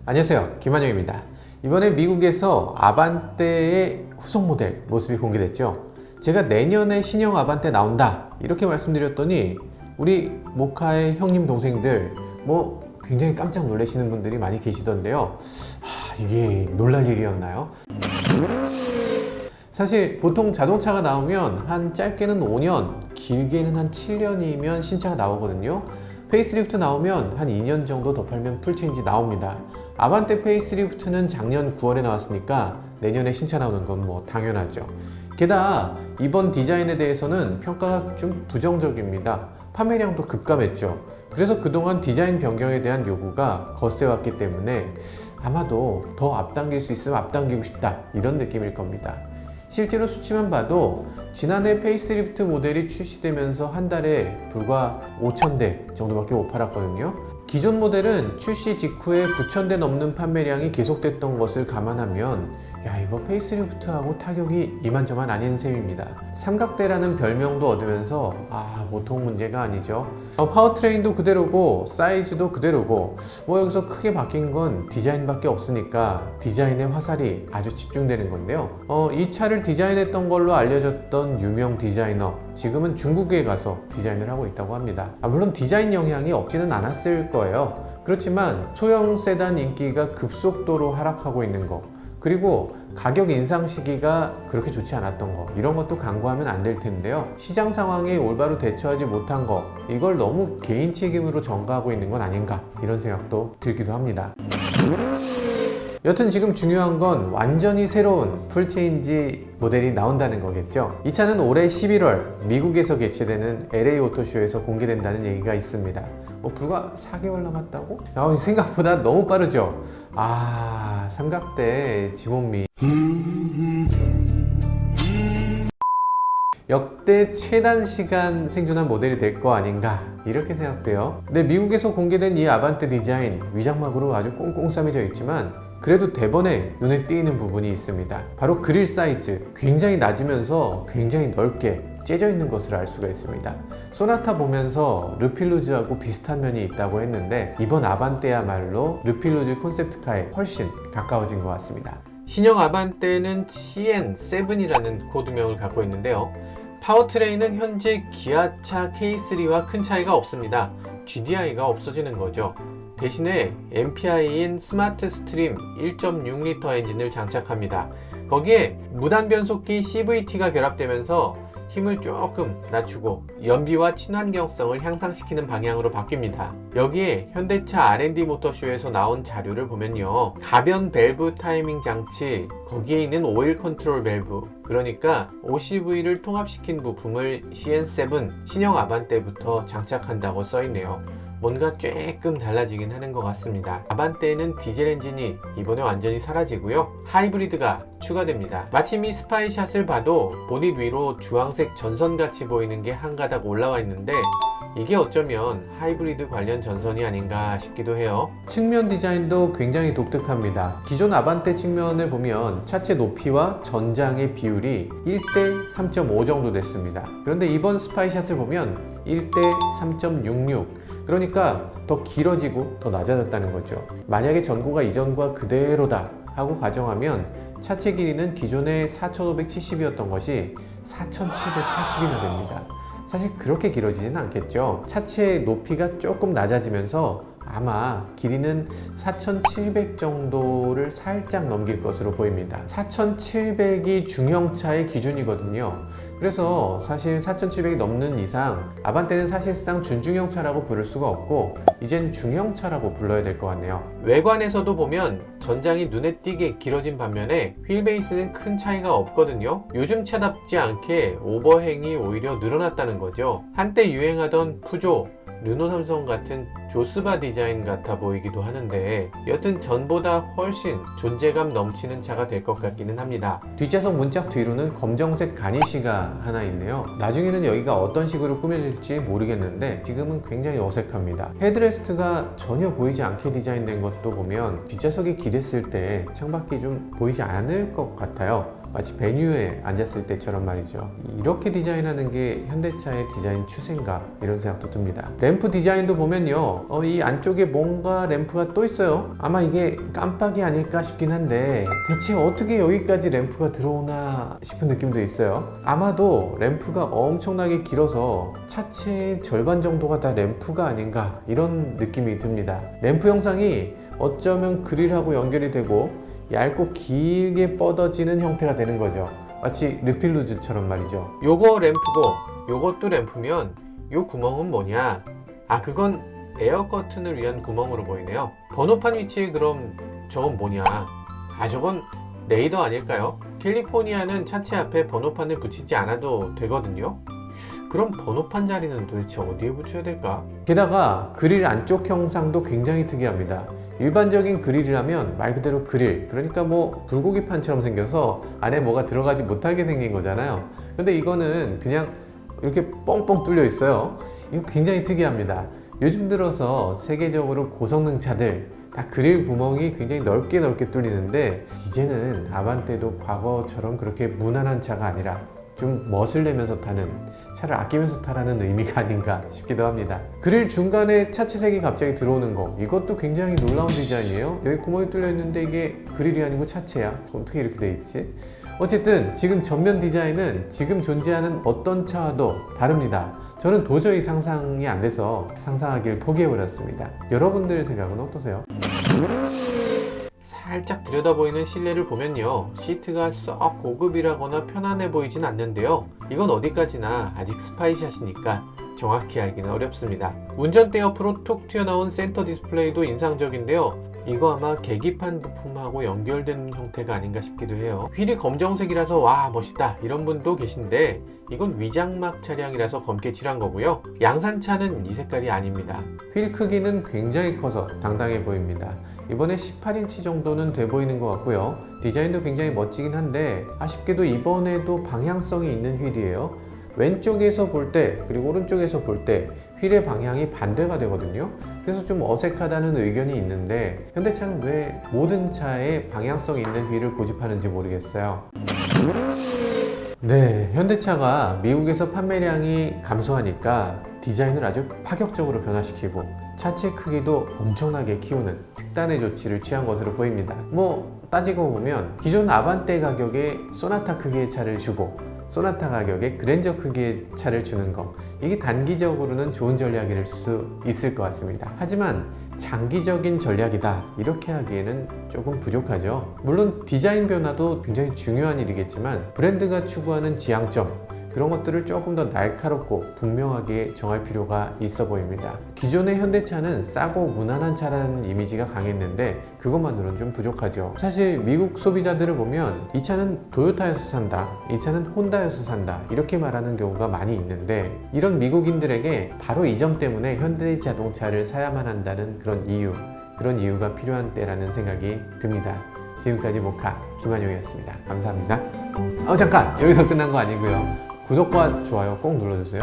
안녕하세요, 김한영입니다. 이번에 미국에서 아반떼의 후속 모델 모습이 공개됐죠. 제가 내년에 신형 아반떼 나온다 이렇게 말씀드렸더니 우리 모카의 형님 동생들 굉장히 깜짝 놀라시는 분들이 많이 계시던데요. 이게 놀랄 일이었나요? 사실 보통 자동차가 나오면 한 짧게는 5년, 길게는 한 7년이면 신차가 나오거든요. 페이스리프트 나오면 한 2년 정도 더 팔면 풀체인지 나옵니다. 아반떼 페이스리프트는 작년 9월에 나왔으니까 내년에 신차 나오는 건 당연하죠. 게다가 이번 디자인에 대해서는 평가가 좀 부정적입니다. 판매량도 급감했죠. 그래서 그동안 디자인 변경에 대한 요구가 거세왔기 때문에 아마도 더 앞당길 수 있으면 앞당기고 싶다 이런 느낌일 겁니다. 실제로 수치만 봐도 지난해 페이스리프트 모델이 출시되면서 한 달에 불과 5,000대 정도밖에 못 팔았거든요. 기존 모델은 출시 직후에 9,000대 넘는 판매량이 계속됐던 것을 감안하면 이거 페이스리프트하고 타격이 이만저만 아닌 셈입니다. 삼각대라는 별명도 얻으면서 보통 문제가 아니죠. 파워트레인도 그대로고 사이즈도 그대로고 여기서 크게 바뀐 건 디자인밖에 없으니까 디자인의 화살이 아주 집중되는 건데요. 이 차를 디자인했던 걸로 알려졌던 유명 디자이너, 지금은 중국에 가서 디자인을 하고 있다고 합니다. 물론 디자인 영향이 없지는 않았을 거예요. 그렇지만 소형 세단 인기가 급속도로 하락하고 있는 거, 그리고 가격 인상 시기가 그렇게 좋지 않았던 거, 이런 것도 간과하면 안 될 텐데요. 시장 상황에 올바로 대처하지 못한 거, 이걸 너무 개인 책임으로 전가하고 있는 건 아닌가, 이런 생각도 들기도 합니다. 여튼 지금 중요한 건 완전히 새로운 풀체인지 모델이 나온다는 거겠죠. 이 차는 올해 11월 미국에서 개최되는 LA 오토쇼에서 공개된다는 얘기가 있습니다. 불과 4개월 남았다고? 생각보다 너무 빠르죠. 삼각대 지몬미 역대 최단 시간 생존한 모델이 될 거 아닌가 이렇게 생각돼요. 근데 미국에서 공개된 이 아반떼 디자인, 위장막으로 아주 꽁꽁 싸매져 있지만 그래도 대번에 눈에 띄는 부분이 있습니다. 바로 그릴 사이즈, 굉장히 낮으면서 굉장히 넓게 째져 있는 것을 알 수가 있습니다. 소나타 보면서 르필루즈하고 비슷한 면이 있다고 했는데 이번 아반떼야말로 르필루즈 콘셉트카에 훨씬 가까워진 것 같습니다. 신형 아반떼는 CN7이라는 코드명을 갖고 있는데요. 파워트레인은 현재 기아차 K3와 큰 차이가 없습니다. GDI가 없어지는 거죠. 대신에 MPI인 스마트 스트림 1.6L 엔진을 장착합니다. 거기에 무단 변속기 CVT가 결합되면서 힘을 조금 낮추고 연비와 친환경성을 향상시키는 방향으로 바뀝니다. 여기에 현대차 R&D 모터쇼에서 나온 자료를 보면요, 가변 밸브 타이밍 장치, 거기에 있는 오일 컨트롤 밸브, 그러니까 OCV를 통합시킨 부품을 CN7 신형 아반떼부터 장착한다고 써있네요. 뭔가 조금 달라지긴 하는 것 같습니다. 아반떼는 디젤 엔진이 이번에 완전히 사라지고요, 하이브리드가 추가됩니다. 마침 이 스파이샷을 봐도 보닛 위로 주황색 전선같이 보이는 게 한 가닥 올라와 있는데 이게 어쩌면 하이브리드 관련 전선이 아닌가 싶기도 해요. 측면 디자인도 굉장히 독특합니다. 기존 아반떼 측면을 보면 차체 높이와 전장의 비율이 1대 3.5 정도 됐습니다. 그런데 이번 스파이샷을 보면 1대 3.66, 그러니까 더 길어지고 더 낮아졌다는 거죠. 만약에 전고가 이전과 그대로다 하고 가정하면 차체 길이는 기존의 4,570이었던 것이 4,780이나 됩니다. 사실 그렇게 길어지진 않겠죠. 차체 높이가 조금 낮아지면서 아마 길이는 4,700 정도를 살짝 넘길 것으로 보입니다. 4,700이 중형차의 기준이거든요. 그래서 사실 4,700이 넘는 이상 아반떼는 사실상 준중형차라고 부를 수가 없고 이젠 중형차라고 불러야 될 것 같네요. 외관에서도 보면 전장이 눈에 띄게 길어진 반면에 휠베이스는 큰 차이가 없거든요. 요즘 차답지 않게 오버행이 오히려 늘어났다는 거죠. 한때 유행하던 푸조, 르노 삼성 같은 조스바 디자인 같아 보이기도 하는데 여튼 전보다 훨씬 존재감 넘치는 차가 될 것 같기는 합니다. 뒷좌석 문짝 뒤로는 검정색 가니쉬가 하나 있네요. 나중에는 여기가 어떤 식으로 꾸며질지 모르겠는데 지금은 굉장히 어색합니다. 헤드레스트가 전혀 보이지 않게 디자인된 것도 보면 뒷좌석이 기댔을 때 창밖이 좀 보이지 않을 것 같아요. 마치 베뉴에 앉았을 때처럼 말이죠. 이렇게 디자인하는 게 현대차의 디자인 추세인가 이런 생각도 듭니다. 램프 디자인도 보면요, 이 안쪽에 뭔가 램프가 또 있어요. 아마 이게 깜빡이 아닐까 싶긴 한데 대체 어떻게 여기까지 램프가 들어오나 싶은 느낌도 있어요. 아마도 램프가 엄청나게 길어서 차체의 절반 정도가 다 램프가 아닌가 이런 느낌이 듭니다. 램프 형상이 어쩌면 그릴하고 연결이 되고 얇고 길게 뻗어지는 형태가 되는 거죠. 마치 르필루즈처럼 말이죠. 요거 램프고 요것도 램프면 요 구멍은 뭐냐? 아, 그건 에어 커튼을 위한 구멍으로 보이네요. 번호판 위치에 그럼 저건 뭐냐? 아, 저건 레이더 아닐까요? 캘리포니아는 차체 앞에 번호판을 붙이지 않아도 되거든요. 그럼 번호판 자리는 도대체 어디에 붙여야 될까? 게다가 그릴 안쪽 형상도 굉장히 특이합니다. 일반적인 그릴이라면 말 그대로 그릴, 그러니까 뭐 불고기판처럼 생겨서 안에 뭐가 들어가지 못하게 생긴 거잖아요. 근데 이거는 그냥 이렇게 뻥뻥 뚫려 있어요. 이거 굉장히 특이합니다. 요즘 들어서 세계적으로 고성능 차들 다 그릴 구멍이 굉장히 넓게 뚫리는데, 이제는 아반떼도 과거처럼 그렇게 무난한 차가 아니라 좀 멋을 내면서 타는, 차를 아끼면서 타라는 의미가 아닌가 싶기도 합니다. 그릴 중간에 차체색이 갑자기 들어오는 거, 이것도 굉장히 놀라운 디자인이에요. 여기 구멍이 뚫려 있는데 이게 그릴이 아니고 차체야. 어떻게 이렇게 돼 있지? 어쨌든 지금 전면 디자인은 지금 존재하는 어떤 차와도 다릅니다. 저는 도저히 상상이 안 돼서 상상하기를 포기해버렸습니다. 여러분들의 생각은 어떠세요? 살짝 들여다보이는 실내를 보면요, 시트가 썩 고급이라거나 편안해 보이진 않는데요, 이건 어디까지나 아직 스파이샷이니까 정확히 알기는 어렵습니다. 운전대 옆으로 톡 튀어나온 센터 디스플레이도 인상적인데요, 이거 아마 계기판 부품하고 연결된 형태가 아닌가 싶기도 해요. 휠이 검정색이라서 와 멋있다 이런 분도 계신데, 이건 위장막 차량이라서 검게 칠한 거고요, 양산차는 이 색깔이 아닙니다. 휠 크기는 굉장히 커서 당당해 보입니다. 이번에 18인치 정도는 돼 보이는 것 같고요, 디자인도 굉장히 멋지긴 한데 아쉽게도 이번에도 방향성이 있는 휠이에요. 왼쪽에서 볼 때 그리고 오른쪽에서 볼 때 휠의 방향이 반대가 되거든요. 그래서 좀 어색하다는 의견이 있는데, 현대차는 왜 모든 차에 방향성 있는 휠을 고집하는지 모르겠어요. 네, 현대차가 미국에서 판매량이 감소하니까 디자인을 아주 파격적으로 변화시키고 차체 크기도 엄청나게 키우는 특단의 조치를 취한 것으로 보입니다. 뭐 따지고 보면 기존 아반떼 가격에 소나타 크기의 차를 주고 소나타 가격에 그랜저 크기의 차를 주는 거, 이게 단기적으로는 좋은 전략일 수 있을 것 같습니다. 하지만 장기적인 전략이다 이렇게 하기에는 조금 부족하죠. 물론 디자인 변화도 굉장히 중요한 일이겠지만 브랜드가 추구하는 지향점, 그런 것들을 조금 더 날카롭고 분명하게 정할 필요가 있어 보입니다. 기존의 현대차는 싸고 무난한 차라는 이미지가 강했는데 그것만으로는 좀 부족하죠. 사실 미국 소비자들을 보면 이 차는 토요타에서 산다, 이 차는 혼다에서 산다 이렇게 말하는 경우가 많이 있는데, 이런 미국인들에게 바로 이 점 때문에 현대자동차를 사야만 한다는 그런 이유가 필요한 때라는 생각이 듭니다. 지금까지 모카 김한용이었습니다. 감사합니다. 잠깐! 여기서 끝난 거 아니고요, 구독과 좋아요 꼭 눌러주세요.